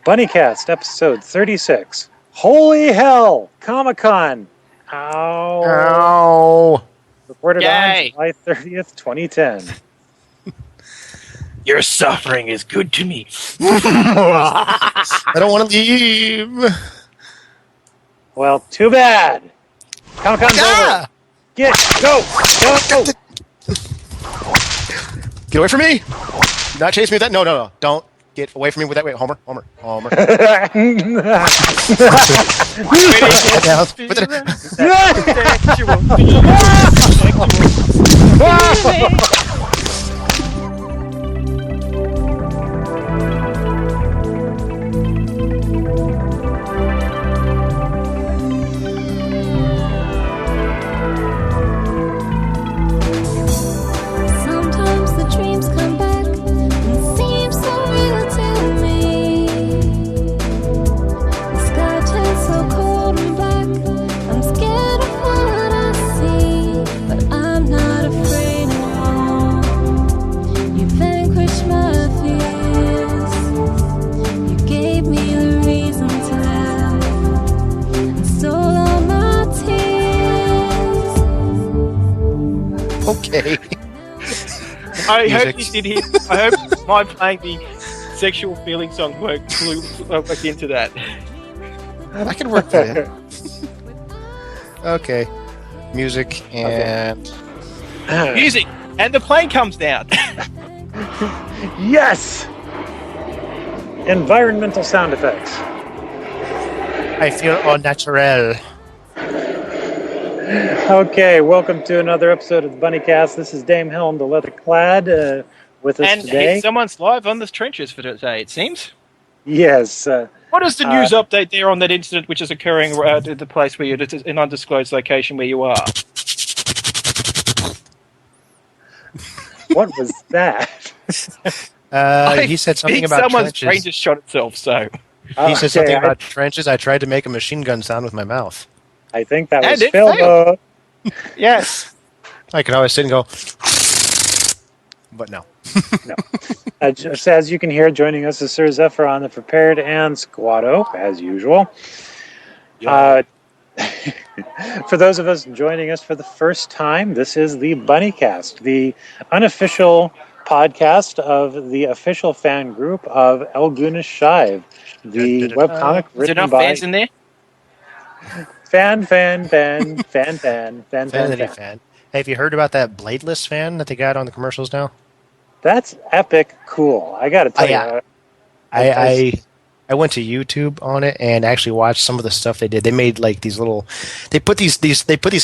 Bunnycast, episode 36. Holy hell! ComicCon! Ow! Ow! Reported Yay. on July 30th, 2010. Your suffering is good to me. I don't want to leave. Well, too bad. ComicCon's over. Go! Get away from me! Do not chase me with that. No. Don't get away from me with that. Wait, Homer. Well, Put it Sometimes the dreams come back and seem so real to me. The sky turns so cold and black. I'm scared of what I see, but I'm not afraid anymore. You vanquished my fears. You gave me the reason to laugh and stole all my tears. Okay. I hope Music. you did hear. I hope my playing the sexual feeling song worked into that. I can work that in. Okay. Music and... Music, and the plane comes down. Yes! Environmental sound effects. I feel all natural. Okay, welcome to another episode of the Bunnycast. This is Dame Helen, the LeatherClad, with us And today. someone's live on the trenches for today, it seems. Yes. What is the news update there on that incident which is occurring at the place where it's an undisclosed location where you are? What was that? He said something think about someone's trenches. brain just shot itself, so... He said something Okay, about trenches. I tried to make a machine gun sound with my mouth. I think that And was it Phil. failed. Yes. I could always sit and go... But no. Just as you can hear, joining us is Sir Xepharon the Prepared and Squato, as usual. For those of us joining us for the first time, this is the Bunnycast, the unofficial podcast of the official fan group of El Goonish Shive, the webcomic Is there written enough by fans in there? fan. Fanity fan. Hey, have you heard about that bladeless fan that they got on the commercials now? That's epic cool. I gotta tell yeah. you. I went to YouTube on it and actually watched some of the stuff they did. They made like these little, they put these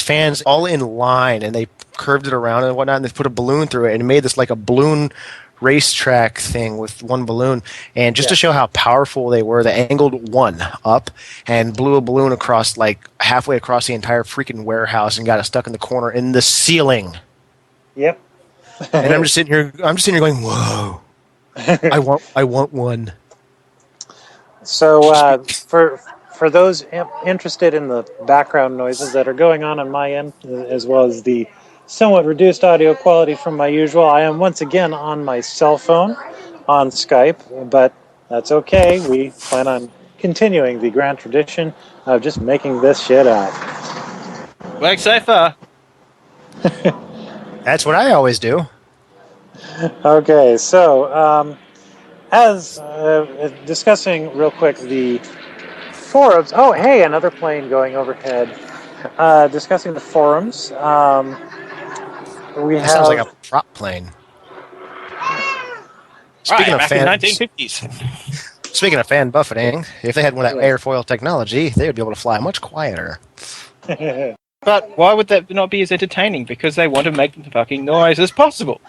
fans all in line and they curved it around and whatnot, and they put a balloon through it and made this like a balloon racetrack thing with one balloon. And just to show how powerful they were, they angled one up and blew a balloon across like halfway across the entire freaking warehouse and got it stuck in the corner in the ceiling. Yep. And I'm just sitting here going, whoa! I want one. So for those interested in the background noises that are going on my end, as well as the somewhat reduced audio quality from my usual, I am once again on my cell phone on Skype, but that's okay. We plan on continuing the grand tradition of just making this shit up. Work so far. That's what I always do. Okay, so as discussing real quick the forums. Oh, hey, another plane going overhead. Discussing the forums. We That have. sounds like a prop plane. Speaking of back fan, in 1950s. speaking of fan buffeting, if they had one of that airfoil technology, they would be able to fly much quieter. But why would that not be as entertaining? Because they want to make the fucking noise as possible.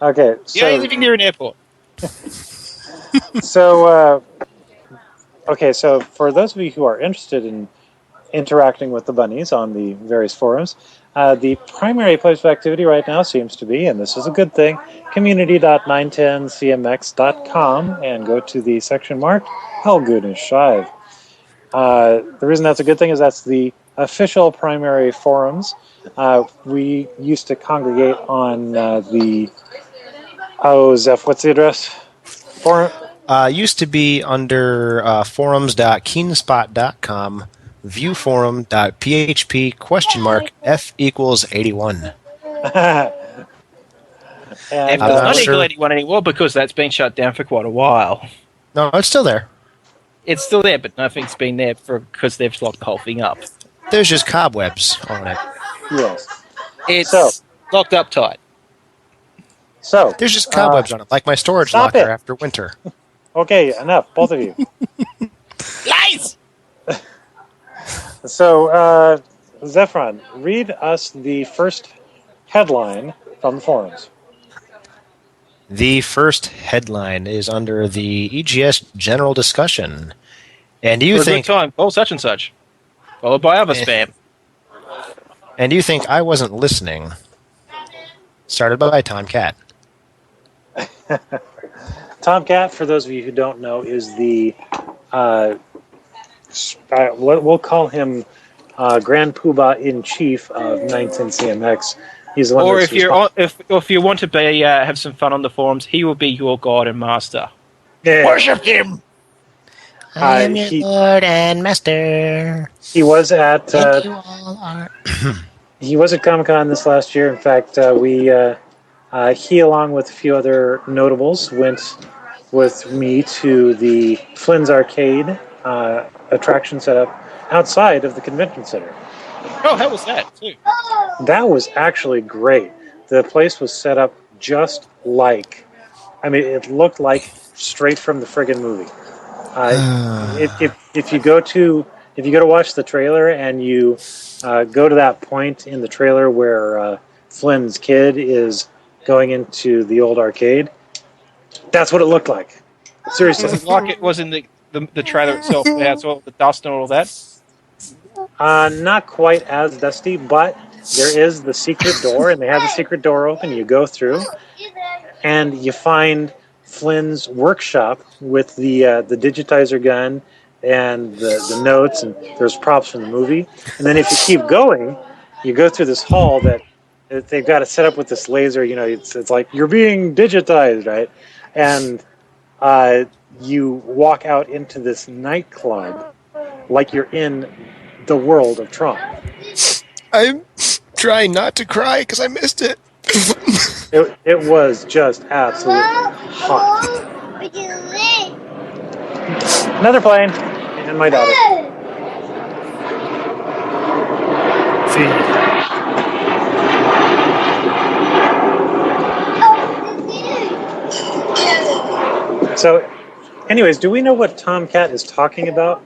Okay, Yeah, you're so living near an airport. so for those of you who are interested in interacting with the bunnies on the various forums, the primary place of activity right now seems to be, and this is a good thing, community.910cmx.com, and go to the section marked Hell Goonish Shive. The reason that's a good thing is that's the official primary forums. We used to congregate on Zeph, what's the address? Used to be under forums.keenspot.com, viewforum.php, F equals 81. And It's not sure. Eagle 81 anymore because that's been shut down for quite a while. No, it's still there. It's still there, but nothing's been there because they've locked the whole thing up. There's just cobwebs on it. yes. It's So- locked up tight. So There's just cobwebs on it, like my storage stop locker it. after winter. okay, enough, both of you. Lies! So, Xepharon, read us the first headline from the forums. The first headline is under the EGS general discussion. And you For a think good time, call such and such. Followed by other spam. I wasn't listening. Started by Tomcat. Tomcat, for those of you who don't know, is the we'll call him Grand Poobah in Chief of 19 CMX. He's the one. Or that's if you want to be have some fun on the forums, he will be your god and master. yeah, Worship him. I am your he- Lord and Master. he was at And you all are. he was at ComicCon this last year. In fact, he along with a few other notables went with me to the Flynn's Arcade attraction set up outside of the convention center. Oh, how was that too? That was actually great. The place was set up just like, it looked like straight from the friggin' movie. If you go to watch the trailer and you go to that point in the trailer where Flynn's kid is going into the old arcade, that's what it looked like. Seriously. Was it like it was in the trailer itself? Yeah, it's all the dust and all that. Not quite as dusty, but there is the secret door, and they have the secret door open. You go through, and you find Flynn's workshop with the digitizer gun and the notes, and there's props from the movie. And then if you keep going, you go through this hall that they've got it set up with this laser. It's like you're being digitized, right? And you walk out into this nightclub like you're in the world of Tron. I'm trying not to cry because I missed it. It was just absolutely hot. Another plane and my daughter. So, anyways, do we know what Tomcat is talking about?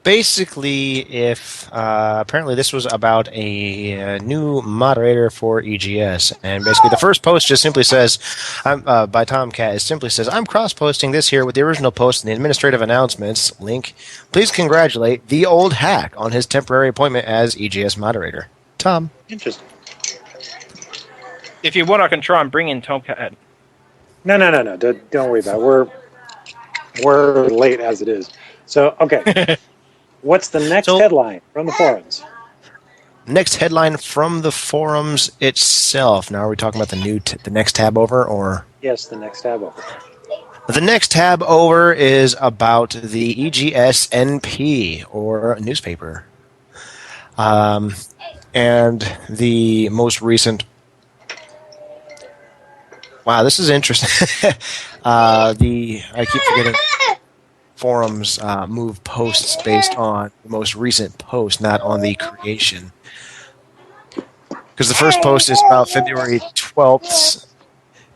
Basically, if apparently this was about a new moderator for EGS, and basically the first post just simply says, by Tomcat, it simply says, "I'm cross-posting this here with the original post and the administrative announcements link. Please congratulate the old hack on his temporary appointment as EGS moderator." Tom. Interesting. If you want, I can try and bring in Tomcat. No. Don't worry about it. We're late as it is. So, okay. What's the next headline from the forums? Next headline from the forums itself. Now, are we talking about the next tab over, or? Yes, the next tab over. The next tab over is about the EGS NP, or newspaper. And the most recent... Wow, this is interesting. I keep forgetting... forums move posts based on the most recent post, not on the creation. Because the first post is about February 12th,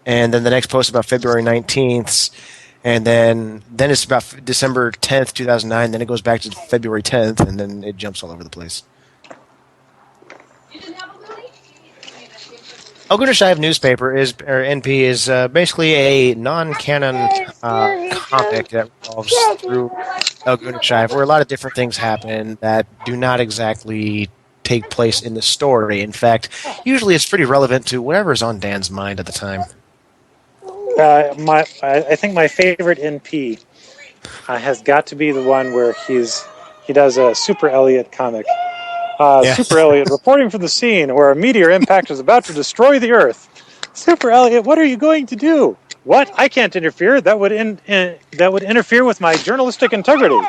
and then the next post is about February 19th, and then it's about December 10th, 2009, then it goes back to February 10th, and then it jumps all over the place. Elgunishive newspaper NP is basically a non-canon comic that revolves through Elgunishive, where a lot of different things happen that do not exactly take place in the story. In fact, usually it's pretty relevant to whatever's on Dan's mind at the time. I think my favorite NP has got to be the one where he does a Super Elliot comic. Super Elliot reporting from the scene where a meteor impact is about to destroy the Earth. Super Elliot, what are you going to do? What? I can't interfere. That would interfere with my journalistic integrity.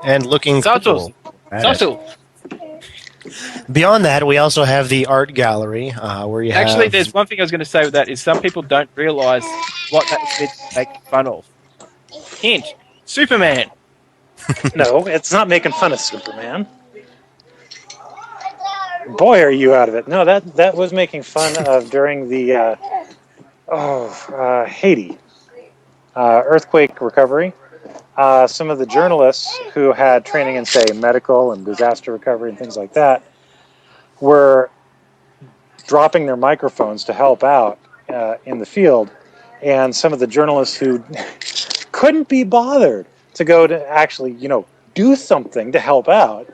And looking Subtle. cool. Subtle. Beyond that, we also have the art gallery, where you Actually, have... there's one thing I was going to say with that is some people don't realise what that's making fun of. Hint: Superman. No, it's not making fun of Superman. Boy, are you out of it. No, that was making fun of during the Haiti earthquake recovery. Some of the journalists who had training in, say, medical and disaster recovery and things like that were dropping their microphones to help out in the field. And some of the journalists who couldn't be bothered to go to actually, do something to help out,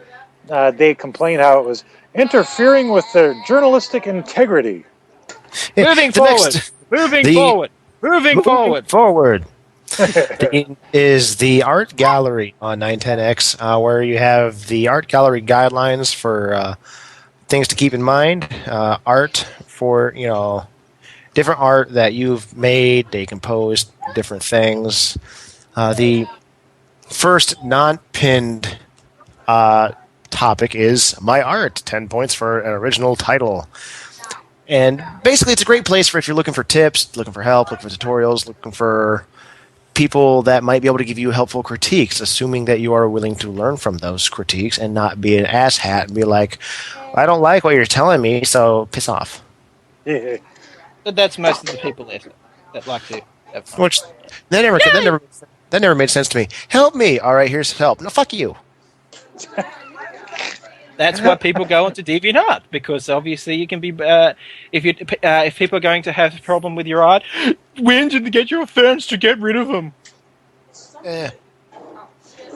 they complained how it was interfering with their journalistic integrity. Moving forward. Is the art gallery on 910X, where you have the art gallery guidelines for things to keep in mind. Art for, different art that you've made, decomposed, different things. The first non-pinned topic is my art, 10 points for an original title. And basically it's a great place for if you're looking for tips, looking for help, looking for tutorials, looking for people that might be able to give you helpful critiques, assuming that you are willing to learn from those critiques and not be an asshat and be like, I don't like what you're telling me, so piss off. Yeah. But that's most of the people that like to have fun. Which that never made sense to me. Help me. All right, here's help. No, fuck you. That's why people go onto DeviantArt, because obviously you can be if people are going to have a problem with your art, when did you get your fans to get rid of them?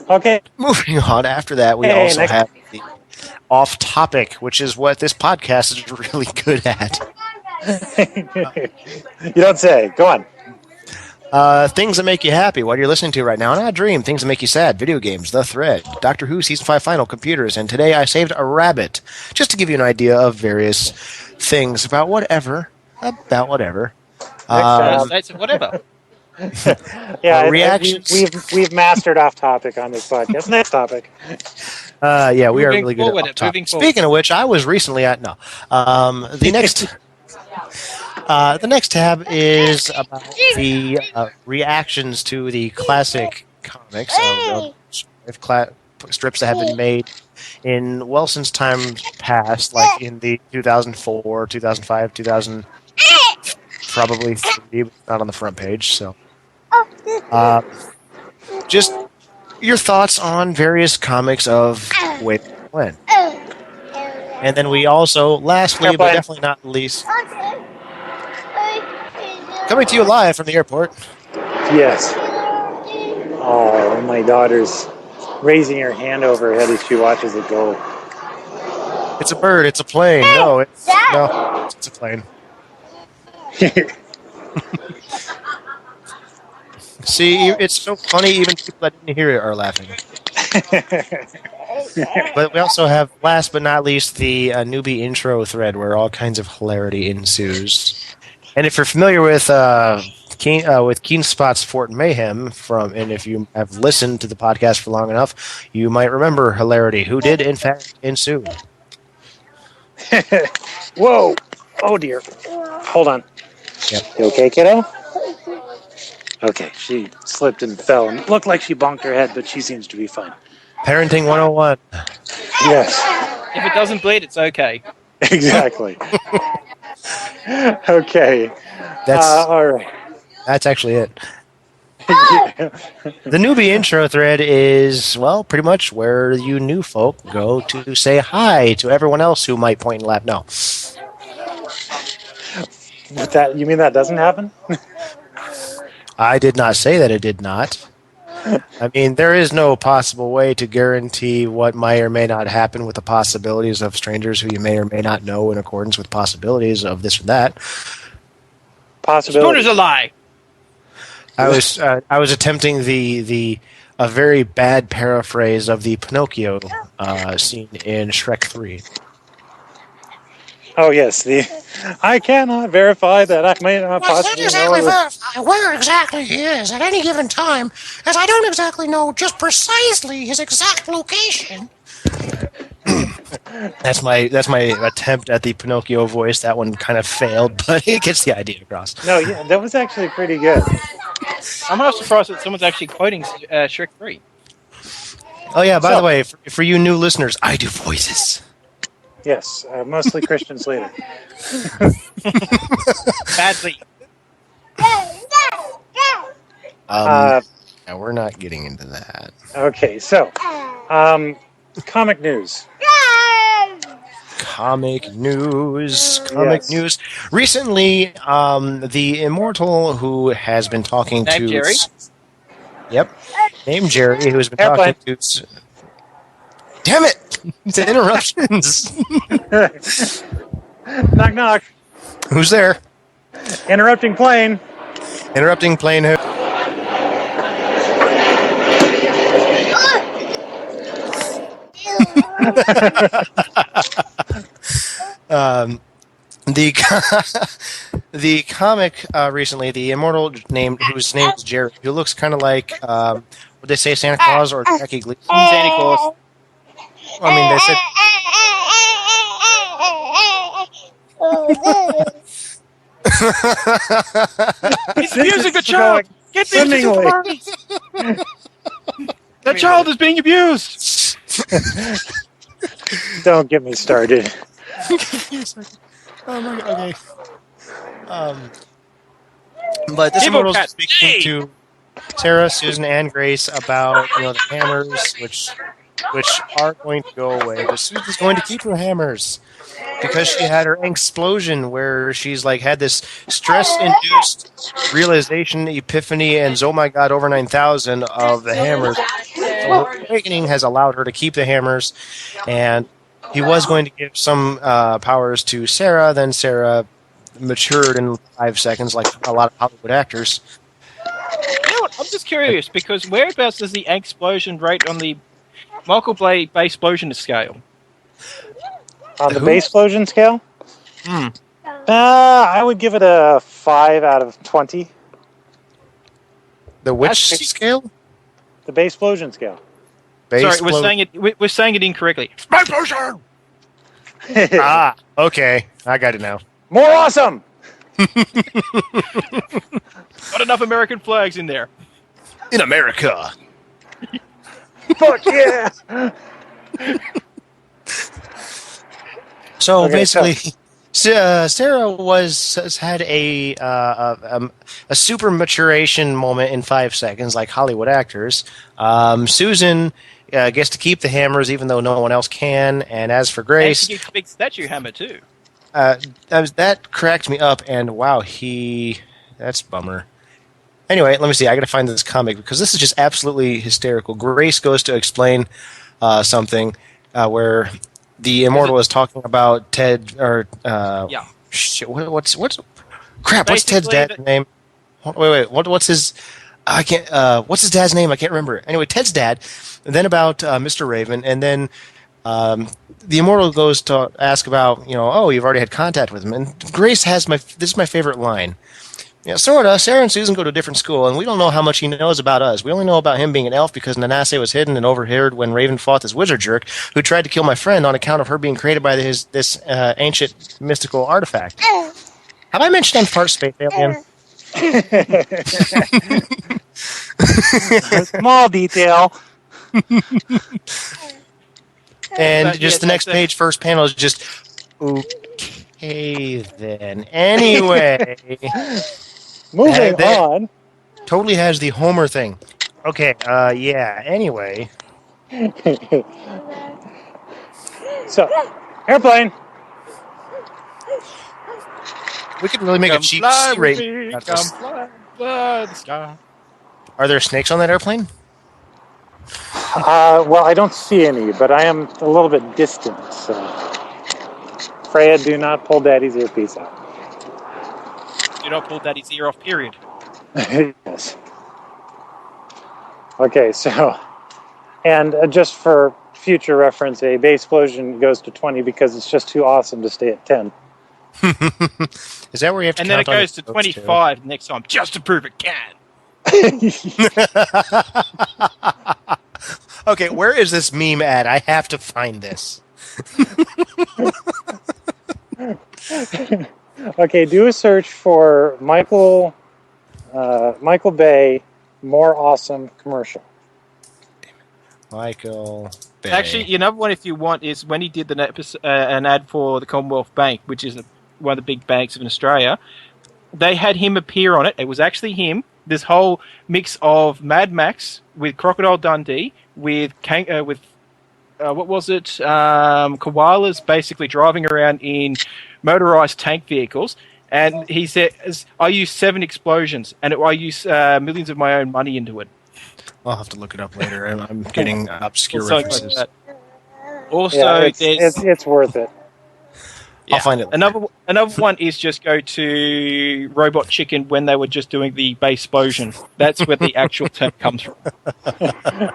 Okay. Moving on. After that, we also have the off topic, which is what this podcast is really good at. You don't say. Go on. Things that make you happy. What you're listening to right now. Not a dream. Things that make you sad. Video games. The Thread. Doctor Who Season 5 Final. Computers. And today I saved a rabbit. Just to give you an idea of various things about whatever. Whatever. Yeah, reactions. We've mastered off topic on this podcast. Next topic. We are Moving really good forward, at off topic. moving forward. Speaking of which, I was recently at the next. The next tab is about the reactions to the classic comics of strips that have been made in Wilson's time past, like in the 2004, 2005, 2000, probably 3, but not on the front page. So, just your thoughts on various comics of when. And then we also, lastly, but definitely not least, coming to you live from the airport. Yes. Oh, my daughter's raising her hand over her head as she watches it go. It's a bird. It's a plane. No, it's a plane. See, it's so funny. Even people that didn't hear it are laughing. But we also have, last but not least, the newbie intro thread where all kinds of hilarity ensues. And if you're familiar with Keen Spot's Fort Mayhem and if you have listened to the podcast for long enough, you might remember hilarity, who did in fact ensue. Whoa! Oh dear. Hold on. Yep. You okay, kiddo? Okay, she slipped and fell and looked like she bonked her head, but she seems to be fine. Parenting 101. Yes. If it doesn't bleed, it's okay. Exactly. Okay. All right. That's actually it. The newbie intro thread is, well, pretty much where you new folk go to say hi to everyone else who might point and laugh. No. But you mean that doesn't happen? I did not say that it did not. I mean, there is no possible way to guarantee what may or may not happen with the possibilities of strangers who you may or may not know in accordance with possibilities of this or that. Possibility. Spooner's a lie. I was attempting a very bad paraphrase of the Pinocchio scene in Shrek 3. Oh yes, I cannot verify that I may not I can't possibly exactly know. verify where exactly he is at any given time, as I don't exactly know just precisely his exact location. That's my attempt at the Pinocchio voice. That one kind of failed, but it gets the idea across. No, yeah, that was actually pretty good. I'm not surprised that someone's actually quoting Shrek 3. Oh yeah, by So- the way, for you new listeners, I do voices. Yes, mostly Christian Slater. Badly. Uh, Now we're not getting into that. Okay, so comic news. Comic news. Yes. Recently, the immortal who has been talking Named to Jerry? Yep, named Jerry, who has been Airplane. talking to. Damn it! It's interruptions. Knock knock. Who's there? Interrupting plane. Interrupting plane. Who? The comic recently, the immortal whose name is Jerry, who looks kind of like would they say Santa Claus or Jackie Gleason? Santa Claus. I mean, they said He's abusing the child! Get the swimmingly. That child is being abused! Don't get me started. Oh my god, okay. But this Evil immortal's cat. speaking Hey! to Sarah, Susan, and Grace about the hammers, which are going to go away. But Susan's going to keep her hammers because she had her explosion where she's like had this stress-induced realization, epiphany, and oh my god, over 9,000 of the hammers. So her awakening has allowed her to keep the hammers, and he was going to give some powers to Sarah. Then Sarah matured in 5 seconds, like a lot of Hollywood actors. You know what? I'm just curious, because whereabouts does the explosion rate on the Michael Bay explosion scale? On the Who? base explosion scale? Hmm. I would give it a 5 out of 20. The which That's- scale? The base explosion scale. Base Sorry, blow- we're saying it incorrectly. Explosion! Ah, okay, I got it now. More awesome! Not enough American flags in there. In America. Fuck yeah! So Okay, basically, Sarah has had a super maturation moment in 5 seconds, like Hollywood actors. Susan gets to keep the hammers, even though no one else can. And as for And Grace, she gets a big statue hammer, too. that cracked me up. And wow, that's a bummer. Anyway, let me see. I got to find this comic because this is just absolutely hysterical. Grace goes to explain something where the immortal is talking about Ted or Yeah. shit, what's crap? What's Ted's Basically, dad's name? Wait. What's his? I can't. What's his dad's name? I can't remember. Anyway, Ted's dad. And then about Mr. Raven, and then the immortal goes to ask about oh, you've already had contact with him. And Grace has this is my favorite line. Yeah, sorta. Sarah and Susan go to a different school, and we don't know how much he knows about us. We only know about him being an elf because Nanasse was hidden and overheard when Raven fought this wizard jerk who tried to kill my friend on account of her being created by this ancient mystical artifact. Have I mentioned I'm part space alien? Small detail. And But, just yeah, the next that's page, first panel is just okay then. Anyway, Moving That- on. totally has the Homer thing. Okay, yeah. Anyway, So, airplane. we could really make a cheap fly C-rate. with me, out of come this. fly the sky. Are there snakes on that airplane? Well, I don't see any, but I am a little bit distant. So, Freya, do not pull Daddy's earpiece out. Do not pull Daddy's ear off, period. Yes. Okay, so, and just for future reference, a base explosion goes to 20 because it's just too awesome to stay at 10. Is that where you have to And then it count on goes to the 25 next time, just to prove it can. Okay, where is this meme at? I have to find this. Okay, do a search for Michael Bay, more awesome commercial. Michael Bay. Actually, another one, if you want, is when he did an ad for the Commonwealth Bank, which is one of the big banks in Australia. They had him appear on it. It was actually him. This whole mix of Mad Max with Crocodile Dundee with what was it? Koalas basically driving around in motorized tank vehicles. And he says, I use 7 explosions, and I use millions of my own money into it. I'll have to look it up later. I'm getting obscure Also, references. Also, Yeah, there's it's worth it. I'll find it later. Another one is just go to Robot Chicken when they were just doing the base explosion. That's where the actual term comes from. I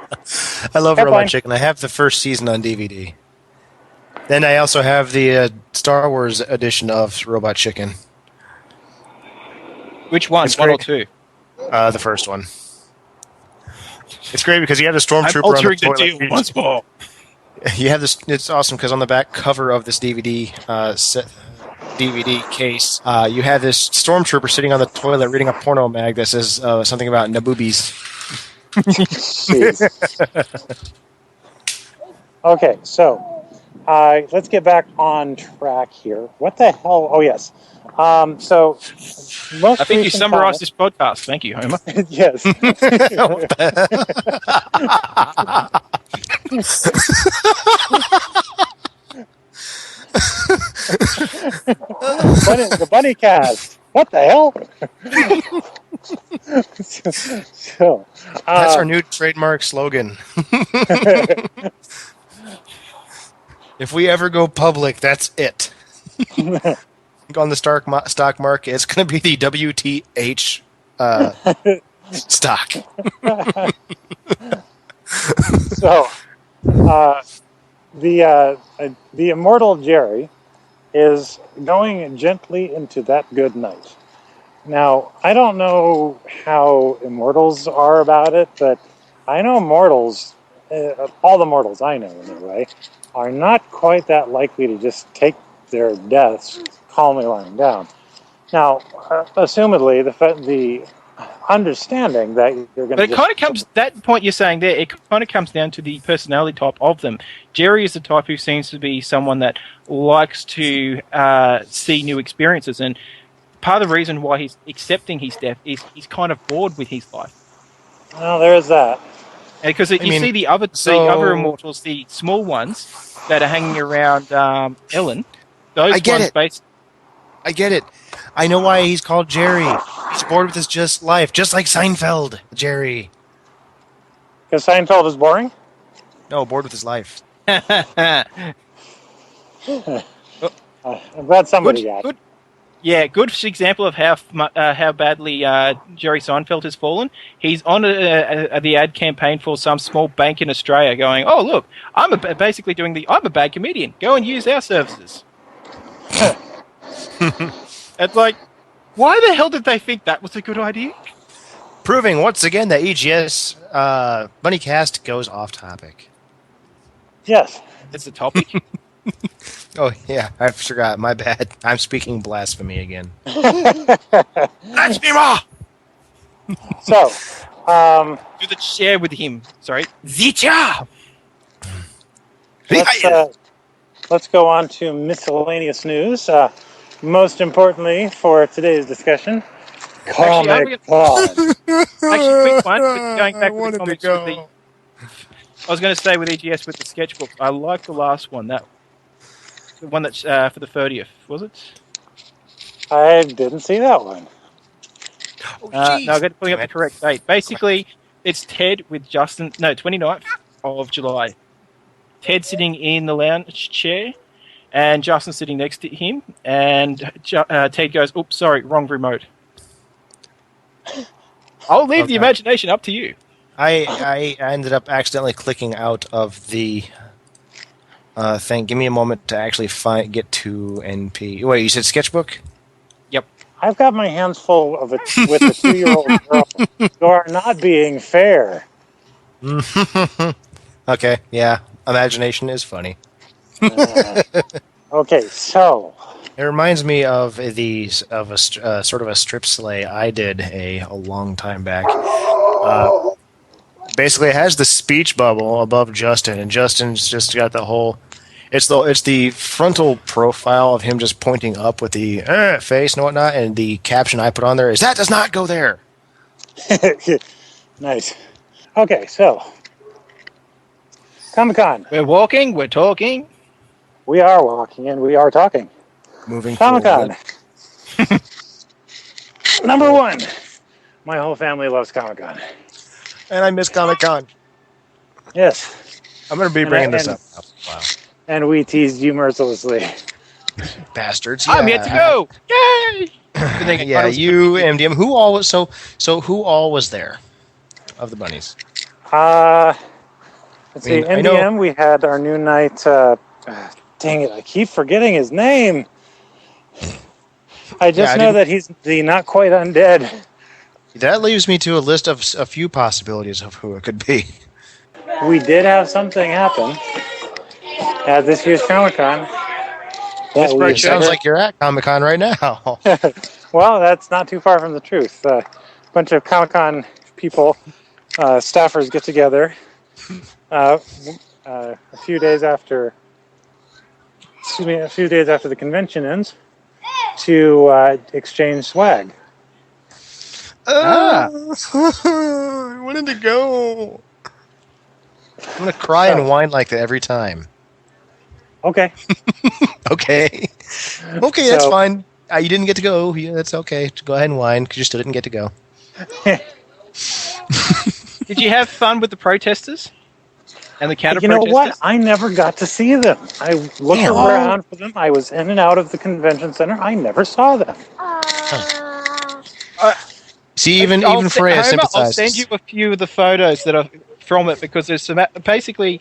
love Headline. Robot Chicken. I have the first season on DVD. Then I also have the Star Wars edition of Robot Chicken. Which one? It's One or great. 2? The first one. It's great because you have the stormtrooper I'm on the altering the toilet. deal once more. You have this. It's awesome because on the back cover of this DVD DVD case, you have this stormtrooper sitting on the toilet reading a porno mag that says something about naboobies. Okay, so let's get back on track here. What the hell? Oh, yes. So, most I think you recent summarized this podcast. Thank you, Homer. comment- Yes. The Bunnycast. What the hell? So, That's our new trademark slogan. If we ever go public, that's it. On the stock market, it's going to be the WTH stock. So, the immortal Jerry is going gently into that good night. Now, I don't know how immortals are about it, but I know mortals, all the mortals I know anyway, are not quite that likely to just take their deaths calmly lying down. Now, assumedly, the understanding that you're going to. But it kind of comes, that point you're saying there, it kind of comes down to the personality type of them. Jerry is the type who seems to be someone that likes to see new experiences, and part of the reason why he's accepting his death is he's kind of bored with his life. Well, there is that. Because see the other immortals, the small ones that are hanging around Ellen, those I get ones it. I get it. I know why he's called Jerry. He's bored with his just life, just like Seinfeld, Jerry. Because Seinfeld is boring? No, bored with his life. I'm glad somebody got it. good. Yeah, good example of how badly Jerry Seinfeld has fallen. He's on the ad campaign for some small bank in Australia, going, "Oh look, I'm a bad comedian. Go and use our services." It's like, why the hell did they think that was a good idea? Proving once again that EGS Bunnycast goes off topic. Yes. It's the topic. Oh yeah, I forgot. My bad. I'm speaking blasphemy again. Blasphema! So, Do the chair with him. Sorry. Zicha! let's go on to miscellaneous news. Most importantly for today's discussion, Actually, ComicCon. quick one. Going back to the comics go. with I was going to say with EGS with the sketchbook. I like the last one. The one that's for the 30th, was it? I didn't see that one. No, I've got to put up the correct date. Basically, it's Ted with Justin. No, 29th of July. Ted sitting in the lounge chair, and Justin sitting next to him. And Ted goes, "Oops, sorry, wrong remote." I'll leave the imagination up to you. I ended up accidentally clicking out of the thing. Give me a moment to actually get to NP. Wait, you said sketchbook? Yep. I've got my hands full of it with a 2-year-old girl. You are not being fair. Okay, yeah. Imagination is funny. Okay, so It reminds me of a sort of a strip sleigh I did a long time back. Basically, it has the speech bubble above Justin, and Justin's just got the whole. It's the frontal profile of him just pointing up with the face and whatnot, and the caption I put on there is "That does not go there." nice. Okay, so ComicCon. We're walking, we're talking. We are walking and we are talking. Moving ComicCon. forward. Number 1. My whole family loves ComicCon. And I miss Comic-Con. Yes. I'm going to be bringing this up. Wow. And we teased you mercilessly. Bastards. I'm yet to go. Yay! Yeah, you, MDM. Who all was so who all was there of the bunnies? Let's see. I know- MDM, we had our new knight. Dang it, I keep forgetting his name. I just know that he's the not quite undead. That leaves me to a list of a few possibilities of who it could be. We did have something happen at this year's Comic-Con. It sounds like you're at Comic-Con right now. Well, that's not too far from the truth. A bunch of Comic-Con people, staffers get together a few days after the convention ends to exchange swag. I wanted to go. I'm going to cry and whine like that every time. Okay. Okay. Okay, that's fine. You didn't get to go. Yeah, that's okay. Go ahead and whine because you still didn't get to go. Did you have fun with the protesters? And the counter You know protesters? what? I never got to see them. I looked around for them. I was in and out of the convention center. I never saw them. See, even Freya Homer, sympathizes. I'll send you a few of the photos that are from it because there's some. Basically,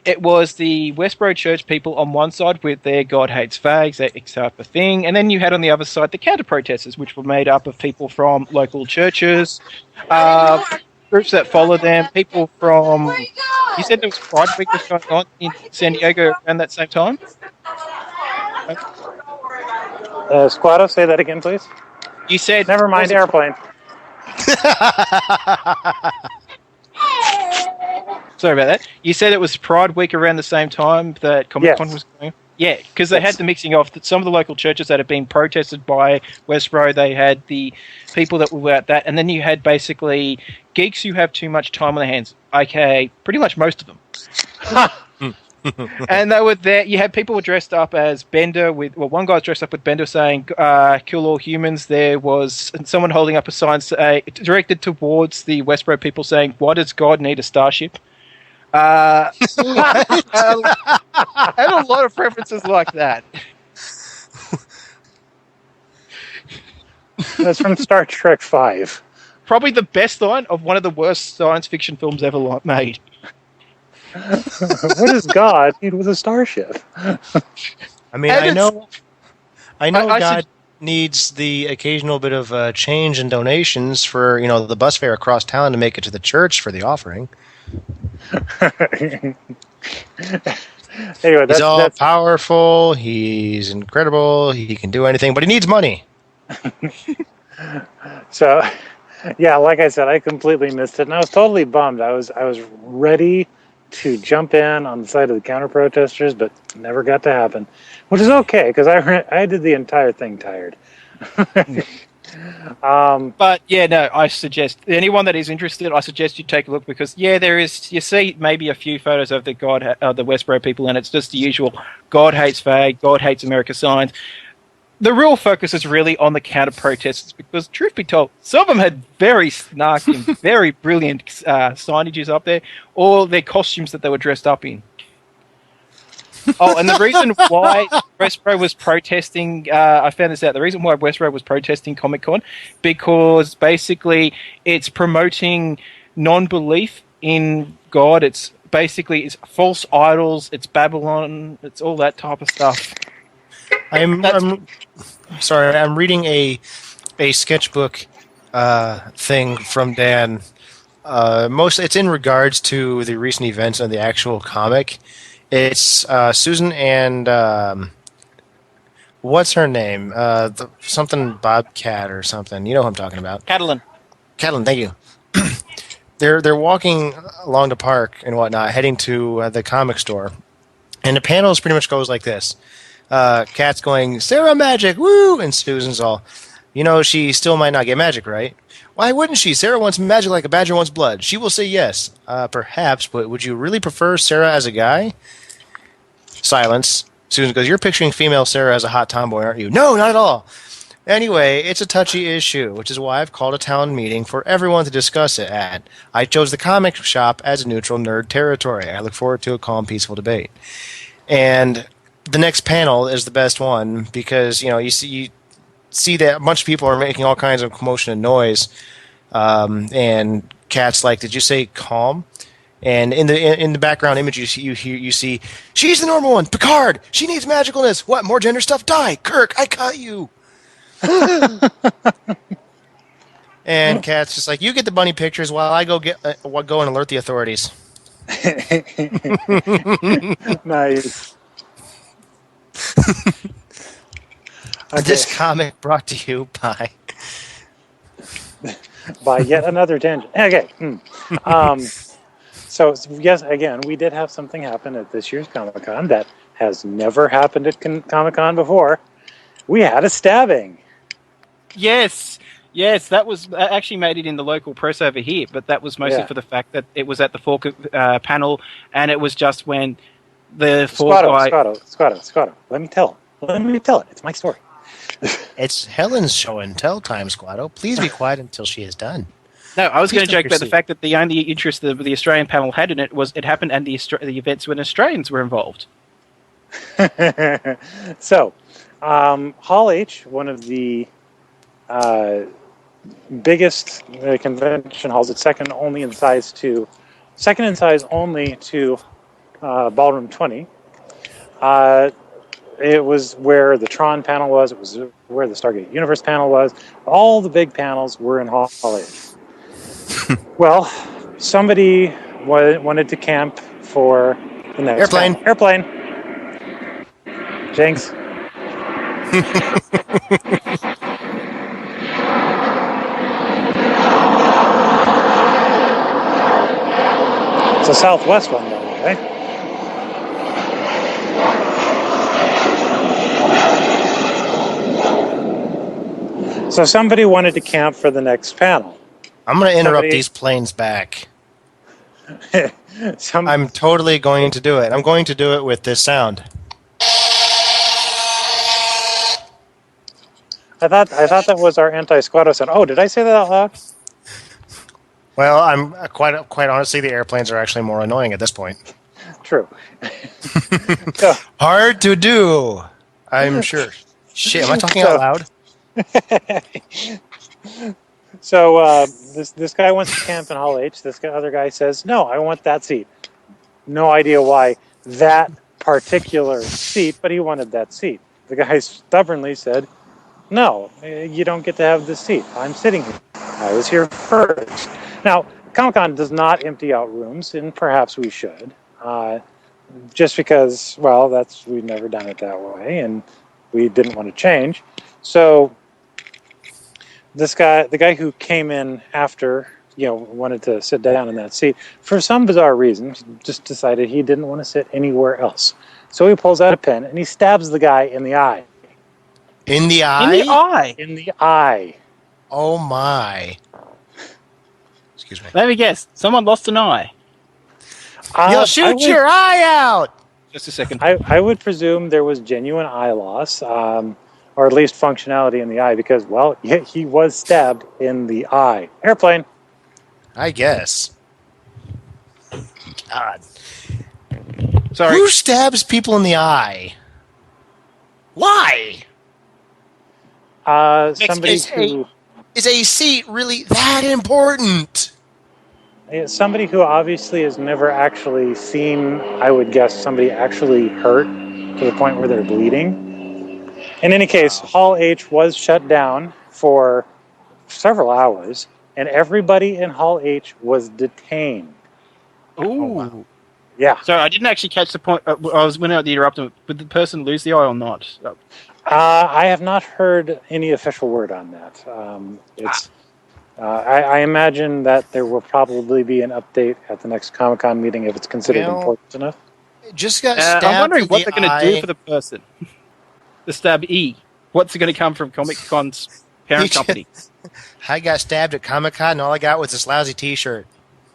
it was the Westboro Church people on one side with their God hates fags, that type of thing, and then you had on the other side the counter protesters, which were made up of people from local churches, groups that follow them, people from. You said there was Pride Week was going on in San Diego around that same time. Squato, say that again, please. You said Never mind, airplane. Sorry about that. You said it was Pride Week around the same time that ComicCon was going on? Yeah, because they had the mixing of some of the local churches that had been protested by Westboro. They had the people that were at that, and then you had basically geeks who have too much time on their hands, aka pretty much most of them. And they were there. You had people who were dressed up as Bender one guy was dressed up with Bender saying "Kill all humans." There was someone holding up a sign directed towards the Westboro people saying, "Why does God need a starship?" And a lot of references like that. That's from Star Trek V. Probably the best line of one of the worst science fiction films ever made. What does God need with a starship? I mean, I know God needs the occasional bit of change and donations for the bus fare across town to make it to the church for the offering. Anyway, he's all powerful. He's incredible. He can do anything, but he needs money. So, yeah, like I said, I completely missed it, and I was totally bummed. I was ready to jump in on the side of the counter protesters, but never got to happen, which is okay because I did the entire thing tired. But yeah, no, I suggest anyone that is interested, I suggest you take a look because there is. You see maybe a few photos of the the Westboro people, and it's just the usual God hates fag, God hates America signs. The real focus is really on the counter protesters because, truth be told, some of them had very snarky and very brilliant signages up there, or their costumes that they were dressed up in. Oh, and the reason why Westboro was protesting, I found this out, the reason why Westboro was protesting ComicCon, because basically it's promoting non-belief in God. It's basically it's false idols, it's Babylon, it's all that type of stuff. I'm sorry. I'm reading a sketchbook thing from Dan. It's in regards to the recent events of the actual comic. It's Susan and what's her name? Something Bobcat or something. You know who I'm talking about. Catalan. Catalan, thank you. They're walking along the park and whatnot, heading to the comic store, and the panels pretty much goes like this. Kat's going, Sarah magic, woo! And Susan's all, she still might not get magic, right? Why wouldn't she? Sarah wants magic like a badger wants blood. She will say yes. Perhaps, but would you really prefer Sarah as a guy? Silence. Susan goes, you're picturing female Sarah as a hot tomboy, aren't you? No, not at all. Anyway, it's a touchy issue, which is why I've called a town meeting for everyone to discuss it at. I chose the comic shop as neutral nerd territory. I look forward to a calm, peaceful debate. And the next panel is the best one because, you see that a bunch of people are making all kinds of commotion and noise. And Kat's like, did you say calm? And in the background image, you see, she's the normal one. Picard, she needs magicalness. What, more gender stuff? Die. Kirk, I cut you. And Kat's just like, you get the bunny pictures while I go go and alert the authorities. Nice. Okay. This comic brought to you by yet another tangent. Okay. So yes, again, we did have something happen at this year's ComicCon that has never happened at ComicCon before. We had a stabbing. Yes, that actually made it in the local press over here, but that was mostly for the fact that it was at the Fork panel, and it was just when the Fork guy... Squato. Let me tell it. It's my story. It's Helen's show and tell time, Squato. Please be quiet until she is done. No, I was going to joke about the fact that the only interest the Australian panel had in it was it happened at the events when Australians were involved. So, Hall H, one of the biggest convention halls, it's second in size only to Ballroom 20. It was where the Tron panel was. It was where the Stargate Universe panel was. All the big panels were in Hall H. Well, somebody wanted to camp for the next airplane. Jinx. It's a Southwest one, by the way. So somebody wanted to camp for the next panel. I'm going to interrupt these planes back. I'm totally going to do it. I'm going to do it with this sound. I thought that was our anti-Squato sound. Oh, did I say that out loud? Well, I'm quite honestly, the airplanes are actually more annoying at this point. True. Hard to do, I'm sure. Shit, am I talking out loud? So this guy wants to camp in Hall H. This other guy says, no, I want that seat. No idea why that particular seat, but he wanted that seat. The guy stubbornly said, no, you don't get to have this seat. I'm sitting here. I was here first. Now, Comic-Con does not empty out rooms, and perhaps we should. Just because, well, we've never done it that way, and we didn't want to change. So the guy who came in after, wanted to sit down in that seat, for some bizarre reason, just decided he didn't want to sit anywhere else. So he pulls out a pen and he stabs the guy in the eye. In the eye? In the eye? In the eye. Oh my. Excuse me. Let me guess. Someone lost an eye. You'll shoot your eye out! Just a second. I would presume there was genuine eye loss, or at least functionality in the eye, because, well, he was stabbed in the eye. Airplane. I guess. God. Sorry. Who stabs people in the eye? Why? Somebody who... Is a seat really that important? somebody who obviously has never actually seen, I would guess, somebody actually hurt to the point where they're bleeding. In any case, Hall H was shut down for several hours, and everybody in Hall H was detained. Ooh. wow. Yeah. So I didn't actually catch the point. I was when I interrupted. Would the person lose the eye or not? I have not heard any official word on that. I imagine that there will probably be an update at the next Comic-Con meeting if it's considered important enough. Just got stabbed. I'm wondering in what the they're going to eye. do for the person. The stab E. What's going to come from ComicCon's parent company? I got stabbed at Comic-Con, and all I got was this lousy T-shirt.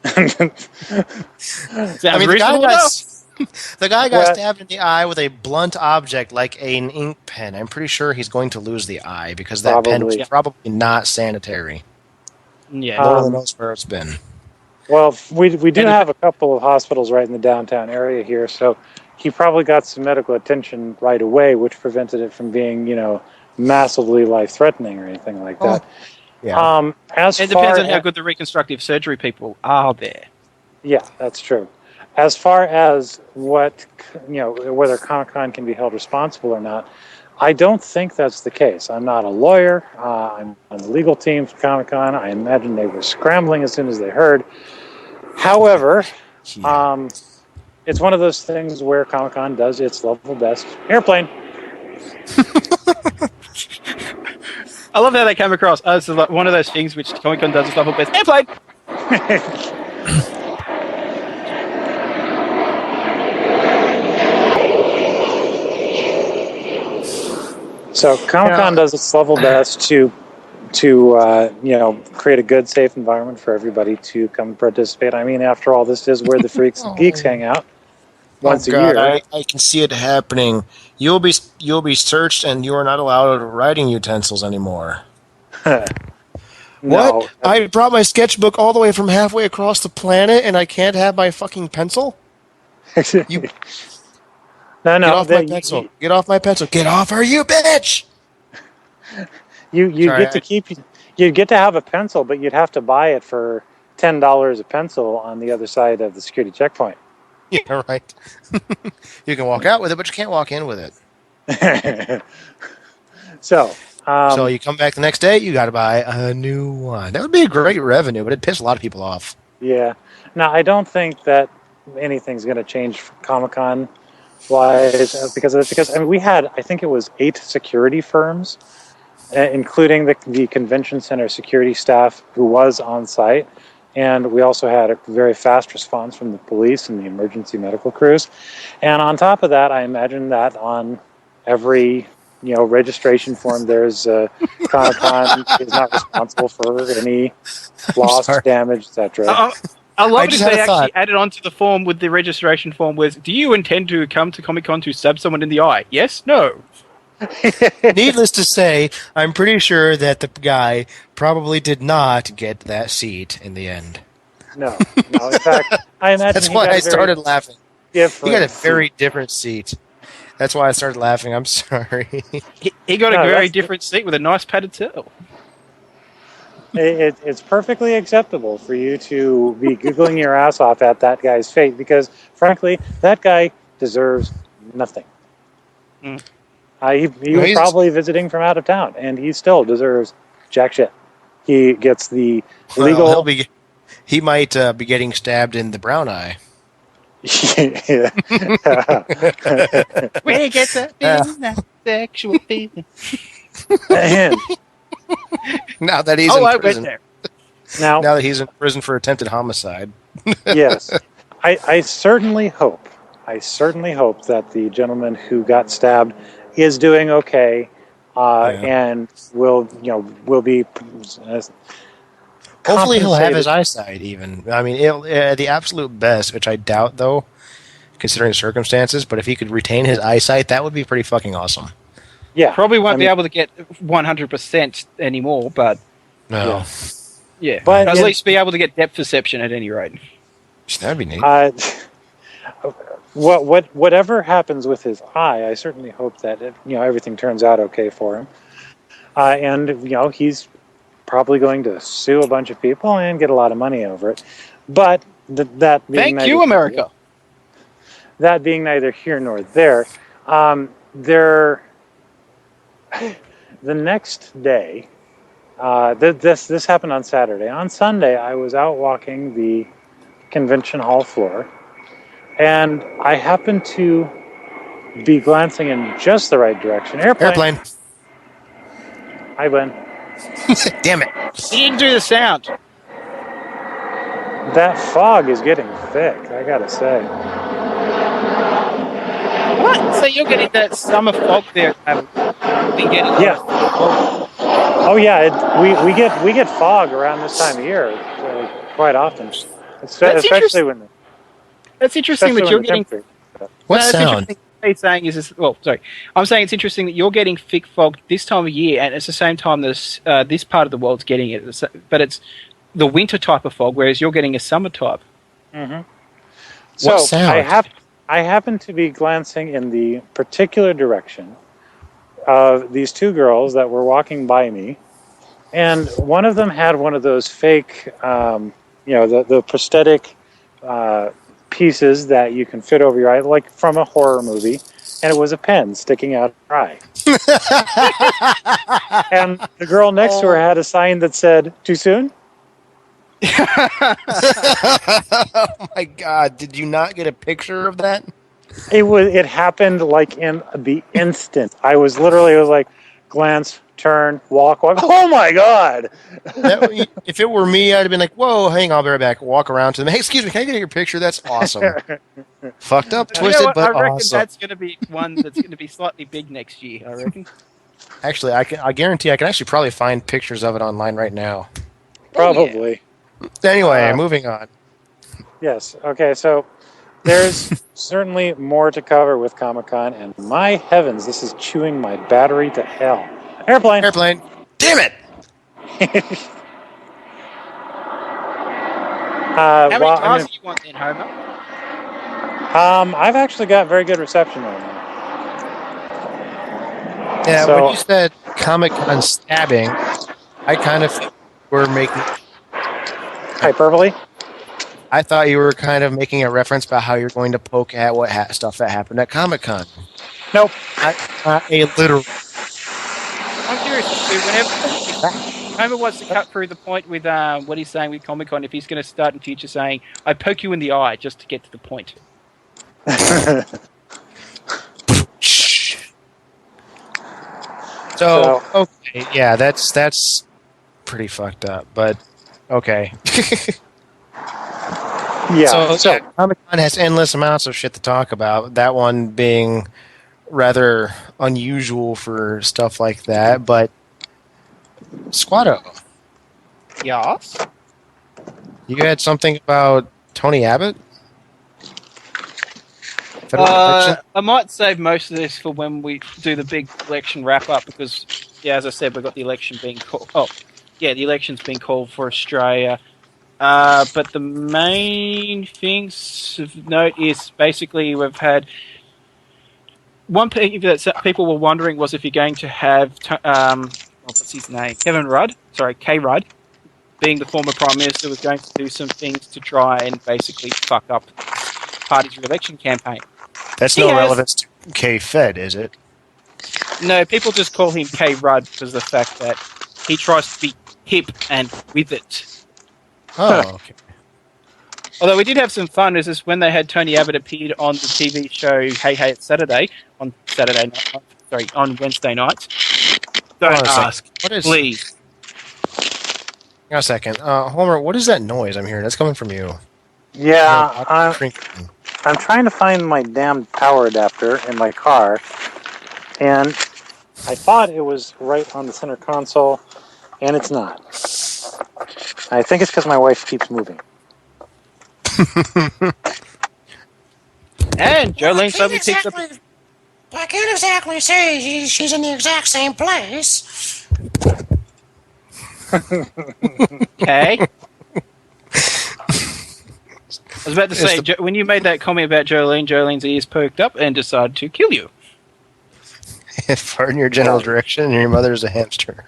Sounds the guy reasonable enough. the guy got stabbed in the eye with a blunt object like an ink pen. I'm pretty sure he's going to lose the eye because that pen was probably not sanitary. Yeah. No one knows where it's been. Well, we do have a couple of hospitals right in the downtown area here, so he probably got some medical attention right away, which prevented it from being, massively life-threatening or anything like that. Yeah. It depends on how good the reconstructive surgery people are there. Yeah, that's true. As far as what, whether Comic-Con can be held responsible or not, I don't think that's the case. I'm not a lawyer. I'm on the legal team for Comic-Con. I imagine they were scrambling as soon as they heard. However, it's one of those things where Comic-Con does its level best. Airplane. I love how they came across. It's like one of those things which Comic-Con does its level best. Airplane! So Comic-Con does its level best to create a good, safe environment for everybody to come participate. I mean, after all, this is where the freaks and geeks hang out once a year. I can see it happening. You'll be searched, and you are not allowed writing utensils anymore. No. What? I brought my sketchbook all the way from halfway across the planet, and I can't have my fucking pencil? You No. Get off my pencil. Get off my pencil. Get off her, you bitch! You get to have a pencil, but you'd have to buy it for $10 a pencil on the other side of the security checkpoint. Yeah, right. You can walk out with it, but you can't walk in with it. So you come back the next day, you got to buy a new one. That would be a great revenue, but it'd piss a lot of people off. Yeah. Now, I don't think that anything's going to change Comic-Con wise because of this. Because we had, I think it was 8 security firms, including the convention center security staff who was on site. And we also had a very fast response from the police and the emergency medical crews. And on top of that, I imagine that on every registration form, there's Comic-Con is not responsible for any loss, damage, etc. I love it if they actually added onto the form with the registration form was, do you intend to come to Comic-Con to stab someone in the eye? Yes? No? Needless to say, I'm pretty sure that the guy probably did not get that seat in the end. No. In fact, I imagine that's why I started laughing. He got a very different seat. That's why I started laughing. I'm sorry. He got a very different seat with a nice padded turtle. It's perfectly acceptable for you to be Googling your ass off at that guy's fate because, frankly, that guy deserves nothing. Mm. He was probably visiting from out of town, and he still deserves jack shit. He gets the legal... He might be getting stabbed in the brown eye. Yeah. We get that sexual feeling. And now that he's in prison. Went there. Now that he's in prison for attempted homicide. Yes. I certainly hope that the gentleman who got stabbed is doing okay, and will be. Hopefully, he'll have his eyesight. Even I mean, the absolute best, which I doubt though, considering the circumstances. But if he could retain his eyesight, that would be pretty fucking awesome. Yeah, probably won't be able to get 100% anymore, but no. Yeah, but at least be able to get depth perception at any rate. That'd be neat. Whatever happens with his eye, I certainly hope that everything turns out okay for him. And he's probably going to sue a bunch of people and get a lot of money over it. But that being Thank you, America. That being neither here nor there, the next day, this happened on Saturday. On Sunday, I was out walking the convention hall floor, and I happened to be glancing in just the right direction. Airplane. Hi, Ben. Damn it. You didn't do the sound. That fog is getting thick, I gotta say. What? So you're getting that summer fog there? Yeah. Oh yeah, we get fog around this time of year quite often, especially when. That's interesting that you're getting. What that's sound? interesting. What he's saying is, well, sorry, I'm saying it's interesting that you're getting thick fog this time of year, and it's the same time this part of the world's getting it, but it's the winter type of fog, whereas you're getting a summer type. Mm-hmm. What So sound? I happen to be glancing in the particular direction of these two girls that were walking by me, and one of them had one of those fake, the prosthetic pieces that you can fit over your eye, like from a horror movie, and it was a pen sticking out of her eye. And the girl next to her had a sign that said, "Too soon?" Oh my God! Did you not get a picture of that? It happened like in the instant. I was like, glance, turn, walk. Oh my God! If it were me, I'd have been like, "Whoa, hang on, I'll be right back." Walk around to them. Hey, excuse me, can I get your picture? That's awesome. Fucked up, twisted, but I reckon awesome. that's going to be one that's going to be slightly big next year. I reckon. Actually, I guarantee I can actually probably find pictures of it online right now. Probably. Anyway, moving on. Yes. Okay. So there's certainly more to cover with Comic-Con, and my heavens, this is chewing my battery to hell. Airplane. Damn it! How many cars do you want then, Homer? I've actually got very good reception right now. Yeah, So- when you said Comic-Con stabbing, I kind of were making. Hyperbole. I thought you were kind of making a reference about how you're going to poke at what stuff that happened at Comic-Con. Nope. Not a literal. I'm curious. Whenever Homer wants to cut through the point with what he's saying with Comic-Con, if he's going to start in future saying, "I poke you in the eye," just to get to the point. So okay, yeah, that's pretty fucked up, but okay. Yeah. So Comic-Con has endless amounts of shit to talk about. That one being rather unusual for stuff like that, but Squato, Yes. you had something about Tony Abbott? Federal election? I might save most of this for when we do the big election wrap up because, yeah, as I said, we've got the election being called. Oh, yeah, the election's been called for Australia. But the main things of note is basically we've had one thing that people were wondering was if you're going to have what's his name, K. Rudd, being the former Prime Minister, was going to do some things to try and basically fuck up the party's re-election campaign. That's no relevance to K-Fed, is it? No, people just call him K. Rudd because of the fact that he tries to be hip and with it. Oh, okay. Although we did have some fun, is this when they had Tony Abbott appeared on the TV show Hey Hey It's Saturday on Wednesday nights. Don't ask, please. Hang on a second. Homer, what is that noise I'm hearing? That's coming from you. Yeah, I'm trying to find my damn power adapter in my car, and I thought it was right on the center console, and it's not. I think it's because my wife keeps moving. And Jolene suddenly picks up. I can't exactly say she's in the exact same place. Okay. I was about to say, when you made that comment about Jolene's ears perked up and decided to kill you. Fart in your general direction, and your mother's a hamster.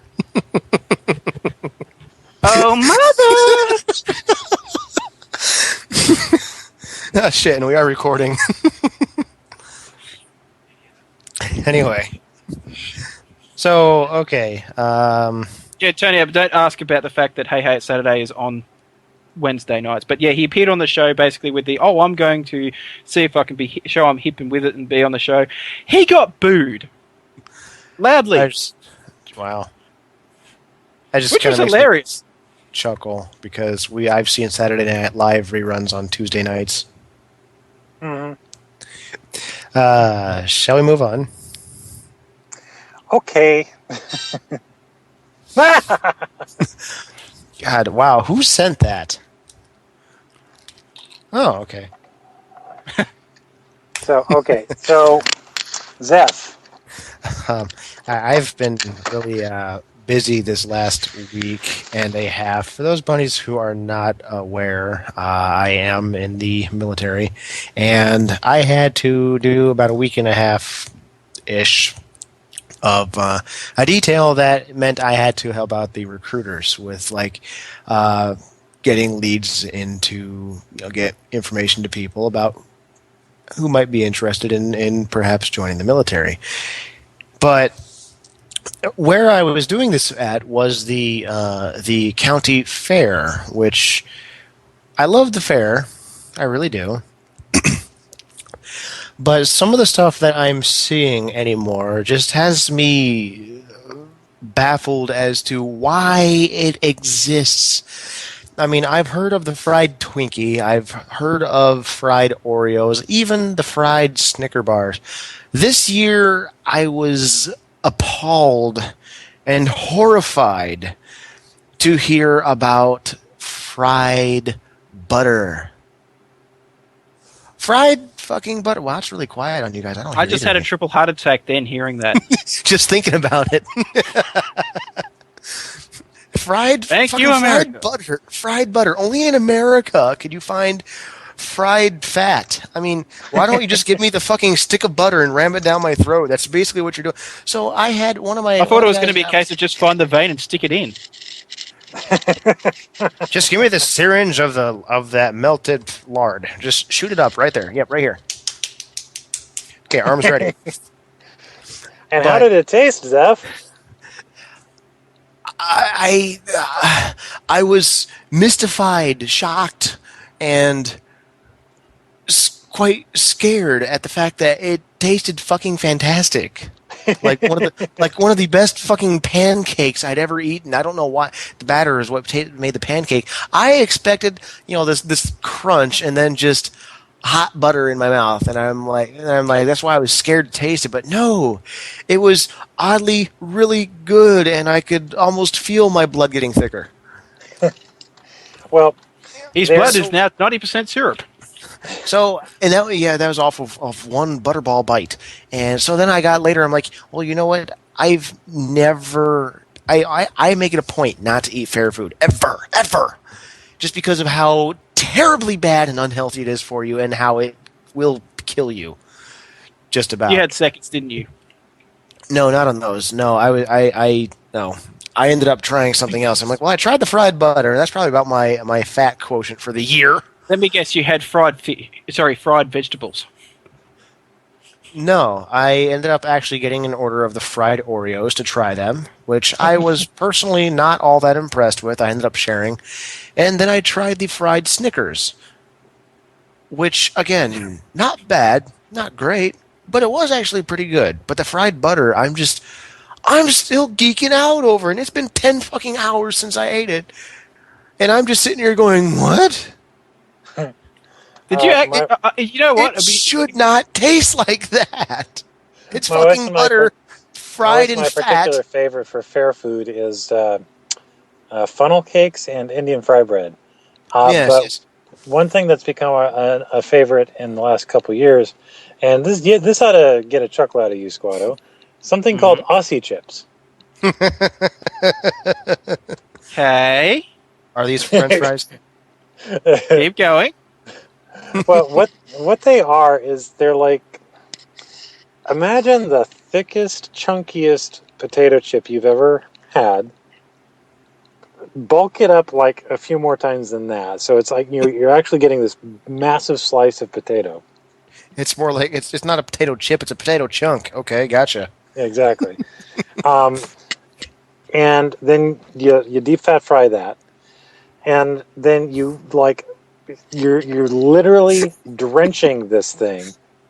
Oh, shit, and we are recording. Anyway. So, okay. Yeah, Tony, don't ask about the fact that Hey Hey It's Saturday is on Wednesday nights. But yeah, he appeared on the show basically with the, I'm going to see if I can show I'm hip and with it and be on the show. He got booed. Loudly. Wow. Which was hilarious. Chuckle because I've seen Saturday Night Live reruns on Tuesday nights. Mhm. Shall we move on? Okay. God, wow, who sent that? Oh, okay. So, Zeph. I've been really busy this last week, and for those bunnies who are not aware, I am in the military, and I had to do about a week and a half-ish of a detail that meant I had to help out the recruiters with, getting leads into, get information to people about who might be interested in perhaps joining the military. But where I was doing this at was the county fair, which I love the fair. I really do. But some of the stuff that I'm seeing anymore just has me baffled as to why it exists. I mean, I've heard of the fried Twinkie. I've heard of fried Oreos, even the fried Snicker bars. This year, I was appalled and horrified to hear about fried butter. Fried fucking butter. Wow, it's really quiet on you guys. I just had a triple heart attack then hearing that. Just thinking about it. Fried butter. Fried butter. Only in America could you find fried fat. I mean, why don't you just give me the fucking stick of butter and ram it down my throat? That's basically what you're doing. So I had one of my... I thought it was going to be a case of just find the vein and stick it in. Just give me the syringe of that melted lard. Just shoot it up right there. Yep, right here. Okay, arms ready. How did it taste, Zeph? I was mystified, shocked, and quite scared at the fact that it tasted fucking fantastic. Like one of the best fucking pancakes I'd ever eaten. I don't know why the batter is what made the pancake. I expected, this crunch and then just hot butter in my mouth, and I'm like that's why I was scared to taste it. But no, it was oddly really good, and I could almost feel my blood getting thicker. Well, his blood is now 90% syrup. So, and that was off of one butterball bite. And so then I got later, I'm like, well, you know what? I make it a point not to eat fair food. Ever. Just because of how terribly bad and unhealthy it is for you and how it will kill you. Just about. You had seconds, didn't you? No, not on those. No, no. I ended up trying something else. I'm like, well, I tried the fried butter, and that's probably about my fat quotient for the year. Let me guess, you had fried vegetables. No, I ended up actually getting an order of the fried Oreos to try them, which I was personally not all that impressed with. I ended up sharing. And then I tried the fried Snickers, which, again, not bad, not great, but it was actually pretty good. But the fried butter, I'm still geeking out over, and it's been 10 fucking hours since I ate it. And I'm just sitting here going, what? Did you? You know what? It should not taste like that. It's fucking butter, fried in fat. My particular favorite for fair food is funnel cakes and Indian fry bread. Yes. One thing that's become a favorite in the last couple years, and this ought to get a chuckle out of you, Squato, something called Aussie chips. Okay. Are these French fries? Keep going. Well, what they are is they're like, imagine the thickest, chunkiest potato chip you've ever had, bulk it up like a few more times than that. So it's like you're actually getting this massive slice of potato. It's more like it's not a potato chip; it's a potato chunk. Okay, gotcha. Yeah, exactly. And then you deep fat fry that, and then you're literally drenching this thing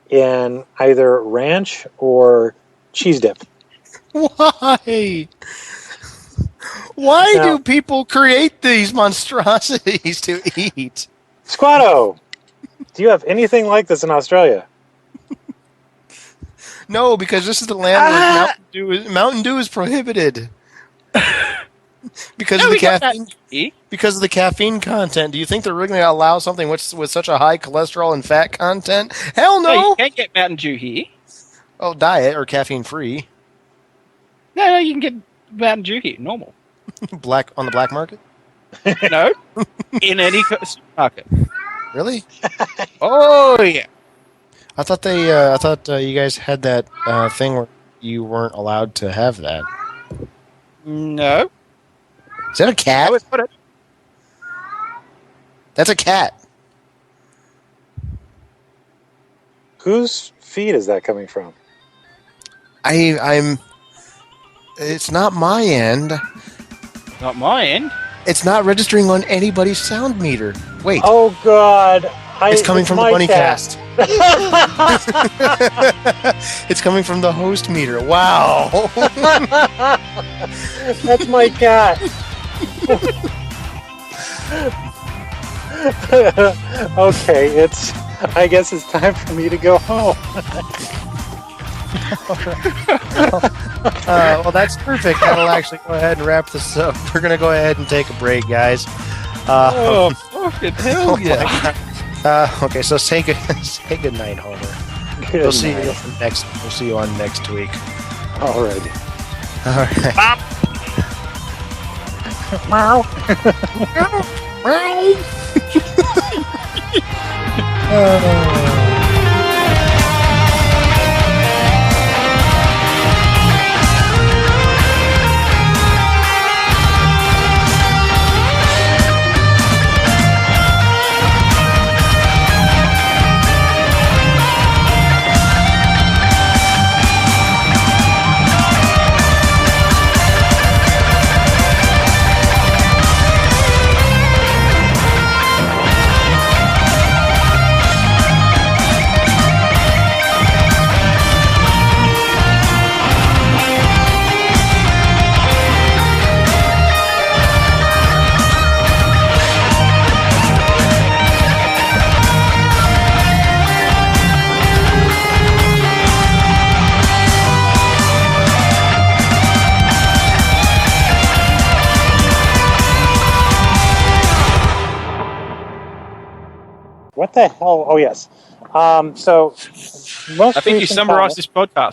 in either ranch or cheese dip. Why? Why Now- do people create these monstrosities to eat? Squato, do you have anything like this in Australia? No, because this is the land where Mountain Dew is prohibited. Because No, of the we got that caffeine. here. Because of the caffeine content. Do you think they're really going to allow something with such a high cholesterol and fat content? Hell No, no! you can't get Mountain Dew here. Oh, diet or caffeine free. No, you can get Mountain Dew here, normal. Black on the black market? No, in any supermarket. Really? Oh yeah. I thought you guys had that thing where you weren't allowed to have that. No. Is that a cat? I would put it. That's a cat. Whose feed is that coming from? I'm. It's not my end. Not my end. It's not registering on anybody's sound meter. Wait, Oh God! it's coming from the my cat. Bunnycast. It's coming from the host meter. Wow. That's my cat. Okay, I guess it's time for me to go home. Well, that's perfect. That'll actually go ahead and wrap this up. We're gonna go ahead and take a break, guys. Oh, fucking hell yeah. Okay, so say good night, Homer. Good We'll see night. you on next week. Alrighty. All right. What the hell? Oh yes. So most I think you recent summarized comic- this podcast.